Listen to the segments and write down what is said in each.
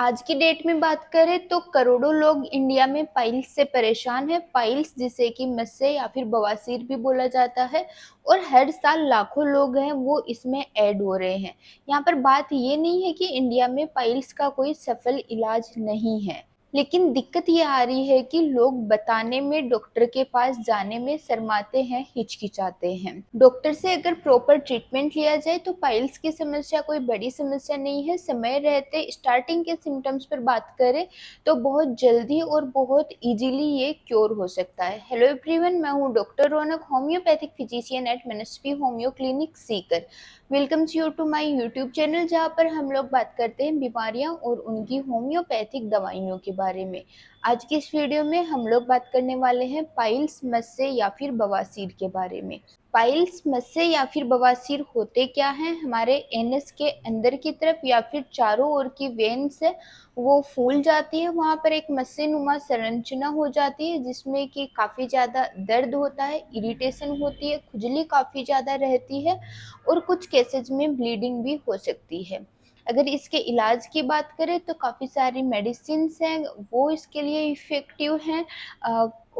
आज की डेट में बात करें तो करोड़ों लोग इंडिया में पाइल्स से परेशान हैं। पाइल्स जिसे कि मस्से या फिर बवासीर भी बोला जाता है और हर साल लाखों लोग हैं वो इसमें ऐड हो रहे हैं। यहाँ पर बात ये नहीं है कि इंडिया में पाइल्स का कोई सफल इलाज नहीं है, लेकिन दिक्कत ये आ रही है कि लोग बताने में, डॉक्टर के पास जाने में शर्माते हैं, हिचकिचाते हैं। डॉक्टर से अगर प्रॉपर ट्रीटमेंट लिया जाए तो पाइल्स की समस्या कोई बड़ी समस्या नहीं है। समय रहते स्टार्टिंग के सिम्टम्स पर बात करें तो बहुत जल्दी और बहुत इजीली ये क्योर हो सकता है। हेलो एवरीवन, मैं हूँ doctor Raunak, homeopathic physician at Manasvi homeo clinic Sikar. Welcomes you to my YouTube channel, जहाँ पर हम लोग बात करते हैं बीमारियां और उनकी होम्योपैथिक दवाइयों के बारे में। आज की इस वीडियो में हम लोग बात करने वाले हैं पाइल्स, मस्से या फिर बवासीर के बारे में। पाइल्स, मस्से या फिर बवासीर होते क्या हैं? हमारे एनस के अंदर की तरफ या फिर चारों ओर की वेन्स है वो फूल जाती है, वहां पर एक मस्से नुमा संरचना हो जाती है जिसमें कि काफी ज्यादा दर्द होता है, इरिटेशन होती है, खुजली काफी ज्यादा रहती है और कुछ केसेस में ब्लीडिंग भी हो सकती है। अगर इसके इलाज की बात करें तो काफ़ी सारी मेडिसिन हैं वो इसके लिए इफ़ेक्टिव हैं।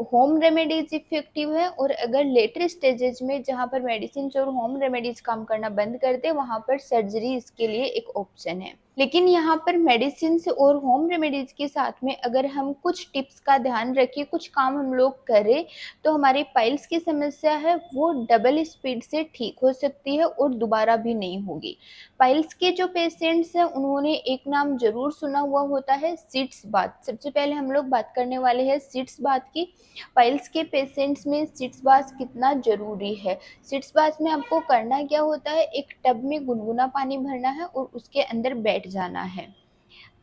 होम रेमेडीज इफ़ेक्टिव है और अगर लेटर स्टेजेस में जहाँ पर मेडिसिन और होम रेमेडीज काम करना बंद कर दे वहाँ पर सर्जरी इसके लिए एक ऑप्शन है। लेकिन यहाँ पर मेडिसिन और होम रेमेडीज के साथ में अगर हम कुछ टिप्स का ध्यान रखें, कुछ काम हम लोग करें तो हमारी पाइल्स की समस्या है वो डबल स्पीड से ठीक हो सकती है और दोबारा भी नहीं होगी। पाइल्स के जो पेशेंट्स हैं उन्होंने एक नाम जरूर सुना हुआ होता है, सिट्स बाथ। सबसे पहले हम लोग बात करने वाले हैं सिट्स बाथ की। पाइल्स के पेशेंट्स में सिट्स बाथ कितना जरूरी है। सिट्स बाथ में आपको करना क्या होता है, एक टब में गुनगुना पानी भरना है और उसके अंदर बैठ जाना है।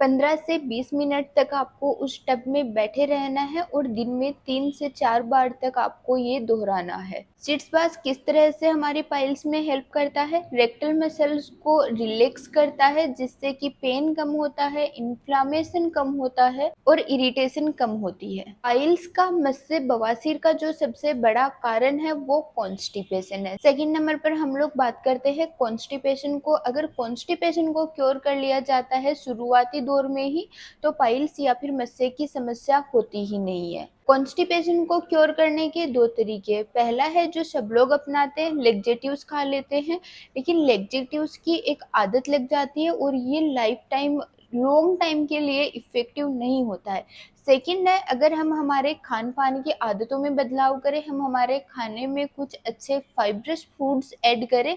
15 से 20 मिनट तक आपको उस टब में बैठे रहना है और दिन में 3 से 4 बार तक आपको ये दोहराना है। सिट्स बाथ किस तरह से हमारी पाइल्स में हेल्प करता है? रेक्टल मसल्स को रिलैक्स करता है जिससे कि पेन कम होता है, इन्फ्लामेशन कम होता है और इरिटेशन कम होती है। पाइल्स का, मस्से, बवासीर का जो सबसे बड़ा कारण है वो कॉन्स्टिपेशन है। सेकंड नंबर पर हम लोग बात करते हैं कॉन्स्टिपेशन को। अगर कॉन्स्टिपेशन को क्योर कर लिया जाता है शुरुआती दौर में ही तो पाइल्स या फिर मस्से की समस्या होती ही नहीं है। कॉन्स्टिपेशन को क्योर करने के दो तरीके। पहला है जो सब लोग अपनाते हैं, लेक्जेटिव्स खा लेते हैं, लेकिन लेक्जेटिव्स की एक आदत लग जाती है और ये लाइफ टाइम, लॉन्ग टाइम के लिए इफेक्टिव नहीं होता है। सेकंड है, अगर हम हमारे खान पान की आदतों में बदलाव करें, हम हमारे खाने में कुछ अच्छे फाइब्रस फूड्स ऐड करें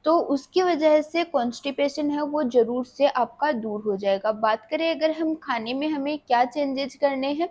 तो उसकी वजह से कॉन्स्टिपेशन है वो ज़रूर से आपका दूर हो जाएगा। बात करें अगर हम खाने में हमें क्या चेंजेस करने हैं,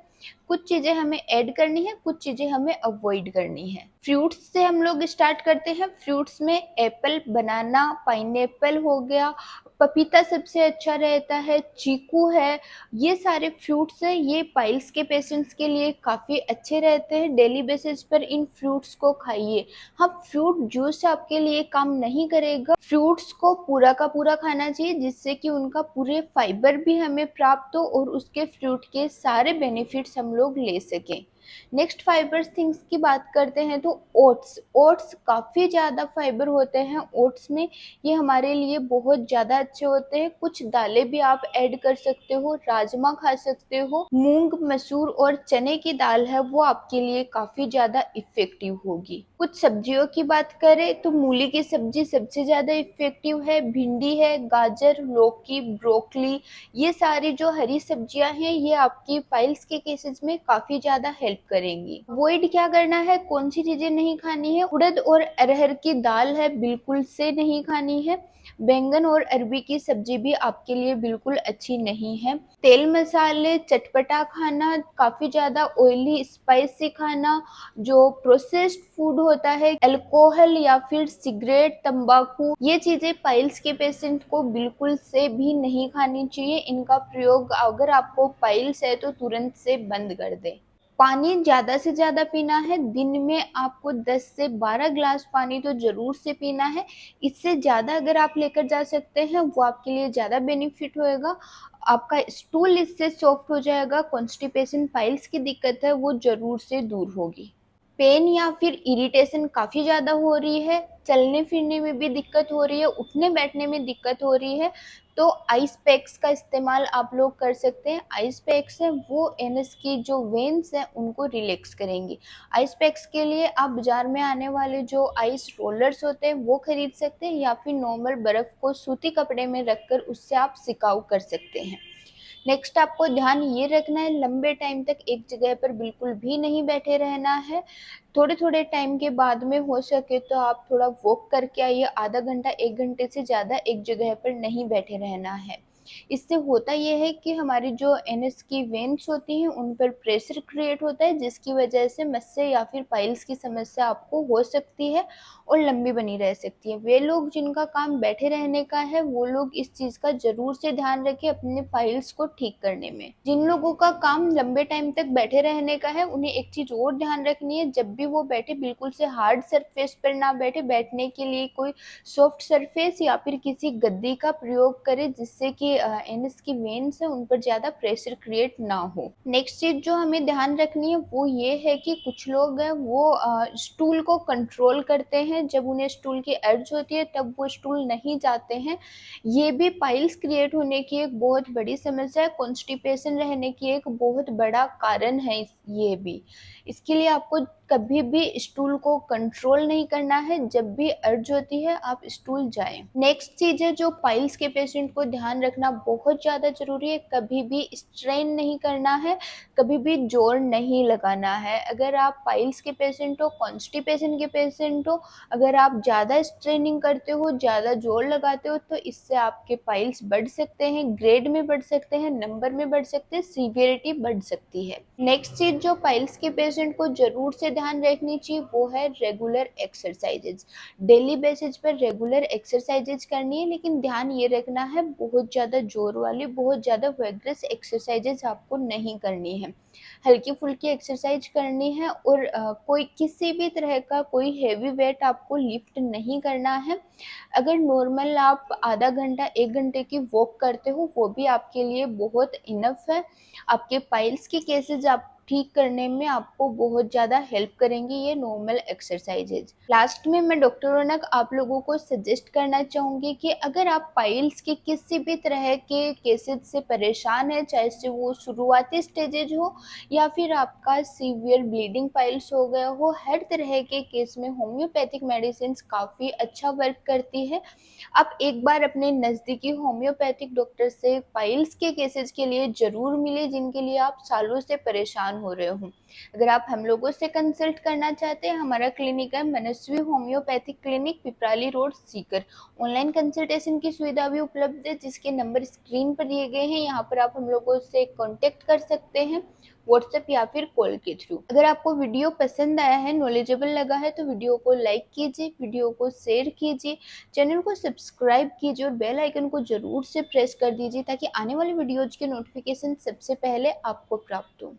कुछ चीज़ें हमें ऐड करनी है, कुछ चीज़ें हमें अवॉइड करनी है। फ्रूट्स से हम लोग स्टार्ट करते हैं। फ्रूट्स में एप्पल, बनाना, पाइनएप्पल हो गया, पपीता सबसे अच्छा रहता है, चीकू है, ये सारे फ्रूट्स हैं, ये पाइल्स के पेशेंट्स के लिए काफ़ी अच्छे रहते हैं। डेली बेसिस पर इन फ्रूट्स को खाइए। हाँ, फ्रूट जूस आपके लिए काम नहीं करेगा। फ्रूट्स को पूरा का पूरा खाना चाहिए जिससे कि उनका पूरे फाइबर भी हमें प्राप्त हो और उसके फ्रूट के सारे बेनिफिट्स हम लोग ले सकें। नेक्स्ट फाइबर थिंग्स की बात करते हैं तो ओट्स। ओट्स काफ़ी ज़्यादा फाइबर होते हैं ओट्स में, ये हमारे लिए बहुत ज़्यादा अच्छे होते हैं। कुछ दालें भी आप ऐड कर सकते हो, राजमा खा सकते हो, मूंग, मसूर और चने की दाल है वो आपके लिए काफ़ी ज़्यादा इफ़ेक्टिव होगी। कुछ सब्जियों की बात करें तो मूली की सब्जी सबसे ज़्यादा इफ़ेक्टिव है, भिंडी है, गाजर, लौकी, ब्रोकली, ये सारी जो हरी सब्जियां हैं ये आपकी पाइल्स के केसेस में काफ़ी ज़्यादा हेल्प करेंगी। अवॉइड क्या करना है, कौन सी चीज़ें नहीं खानी है? उड़द और अरहर की दाल है बिल्कुल से नहीं खानी है। बैंगन और अरबी की सब्जी भी आपके लिए बिल्कुल अच्छी नहीं है। तेल मसाले, चटपटा खाना, काफ़ी ज़्यादा ऑयली स्पाइसी खाना, जो प्रोसेस्ड फूड होता है, अल्कोहल या फिर सिगरेट, तंबाकू, ये चीज़ें पाइल्स के पेशेंट को बिल्कुल से भी नहीं खानी चाहिए। इनका प्रयोग अगर आपको पाइल्स है तो तुरंत से बंद कर दें। पानी ज़्यादा से ज़्यादा पीना है। दिन में आपको 10 से 12 ग्लास पानी तो ज़रूर से पीना है। इससे ज़्यादा अगर आप लेकर जा सकते हैं वो आपके लिए ज़्यादा बेनिफिट होएगा। आपका स्टूल इससे सॉफ्ट हो जाएगा। कॉन्स्टिपेशन, पाइल्स की दिक्कत है वो ज़रूर से दूर होगी। पेन या फिर इरिटेशन काफ़ी ज़्यादा हो रही है, चलने फिरने में भी दिक्कत हो रही है, उठने बैठने में दिक्कत हो रही है, तो आइस पैक्स का इस्तेमाल आप लोग कर सकते हैं। आइस पैक्स है वो एनएस की जो वेन्स हैं उनको रिलैक्स करेंगी। आइस पैक्स के लिए आप बाजार में आने वाले जो आइस रोलर्स होते हैं वो खरीद सकते हैं, या फिर नॉर्मल बर्फ को सूती कपड़े में रखकर उससे आप सिकाऊ कर सकते हैं। नेक्स्ट आपको ध्यान ये रखना है, लंबे टाइम तक एक जगह पर बिल्कुल भी नहीं बैठे रहना है। थोड़े थोड़े टाइम के बाद में हो सके तो आप थोड़ा वॉक करके आइए, आधा घंटा 1 घंटे से ज़्यादा एक जगह पर नहीं बैठे रहना है। इससे होता ये है कि हमारी जो एनएस की वेन्स होती हैं उन पर प्रेशर क्रिएट होता है, जिसकी वजह से मस्से या फिर पाइल्स की समस्या आपको हो सकती है और लंबी बनी रह सकती है। वे लोग जिनका काम बैठे रहने का है वो लोग इस चीज़ का ज़रूर से ध्यान रखें अपने पाइल्स को ठीक करने में। जिन लोगों का काम लंबे टाइम तक बैठे रहने का है उन्हें एक चीज़ और ध्यान रखनी है, जब भी वो बैठे बिल्कुल से हार्ड सरफेस पर ना बैठे, बैठने के लिए कोई सॉफ्ट सरफेस या फिर किसी गद्दी का प्रयोग करें, जिससे कि एनएस की वेन्स है उन पर ज़्यादा प्रेशर क्रिएट ना हो। नेक्स्ट चीज़ जो हमें ध्यान रखनी है वो ये है कि कुछ लोग हैं वो स्टूल को कंट्रोल करते हैं, जब उन्हें स्टूल की अर्ज होती है तब वो स्टूल नहीं जाते हैं। ये भी पाइल्स क्रिएट होने की एक बहुत बड़ी समस्या है, कॉन्स्टिपेशन रहने की एक बहुत बड़ा कारण है ये भी। इसके लिए आपको कभी भी स्टूल को कंट्रोल नहीं करना है, जब भी अर्ज होती है आप स्टूल जाएं। नेक्स्ट चीज़ है जो पाइल्स के पेशेंट को ध्यान रखना बहुत ज़्यादा ज़रूरी है, कभी भी स्ट्रेन नहीं करना है, कभी भी जोर नहीं लगाना है। अगर आप पाइल्स के पेशेंट हो, कॉन्स्टिपेशन के पेशेंट हो, अगर आप ज़्यादा स्ट्रेनिंग करते हो, ज़्यादा जोर लगाते हो तो इससे आपके पाइल्स बढ़ सकते हैं, ग्रेड में बढ़ सकते हैं, नंबर में बढ़ सकते हैं, सीवियरिटी बढ़ सकती है। नेक्स्ट चीज़ जो पाइल्स के पेशेंट को ज़रूर से ध्यान रखनी चाहिए वो है रेगुलर एक्सरसाइजेज। डेली बेसिस पर रेगुलर एक्सरसाइजेज करनी है, लेकिन ध्यान ये रखना है बहुत ज़्यादा जोर वाली, बहुत ज़्यादा वेगरस एक्सरसाइजेज आपको नहीं करनी है। हल्की फुल्की एक्सरसाइज करनी है और कोई किसी भी तरह का कोई हैवी वेट आपको लिफ्ट नहीं करना है। अगर नॉर्मल आप आधा घंटा 1 घंटे की वॉक करते हो वो भी आपके लिए बहुत इनफ है। आपके पाइल्स के केसेस आप ठीक करने में आपको बहुत ज़्यादा हेल्प करेंगी ये नॉर्मल एक्सरसाइजेज। लास्ट में मैं डॉक्टर रौनक आप लोगों को सजेस्ट करना चाहूँगी कि अगर आप पाइल्स के किसी भी तरह के केसेस से परेशान है, चाहे से वो शुरुआती स्टेजेज हो या फिर आपका सीवियर ब्लीडिंग पाइल्स हो गया हो, हर तरह के केस में होम्योपैथिक मेडिसिन काफ़ी अच्छा वर्क करती है। आप एक बार अपने नज़दीकी होम्योपैथिक डॉक्टर से पाइल्स के केसेस के लिए ज़रूर मिले जिनके लिए आप सालों से परेशान हो रहे हो। अगर आप हम लोगों से कंसल्ट करना चाहते हैं, हमारा क्लिनिक है Manasvi homeopathic clinic, Piprali road, Sikar. Online consultation की सुविधा भी उपलब्ध है, जिसके नंबर स्क्रीन पर दिए गए हैं। यहाँ पर आप हम लोगों से कॉन्टेक्ट कर सकते हैं व्हाट्सएप या फिर कॉल के थ्रू। अगर आपको वीडियो पसंद आया है, नॉलेजेबल लगा है तो वीडियो को लाइक कीजिए, वीडियो को शेयर कीजिए, चैनल को सब्सक्राइब कीजिए और बेल आइकन को जरूर से प्रेस कर दीजिए ताकि आने वाली वीडियोज के नोटिफिकेशन सबसे पहले आपको प्राप्त हो।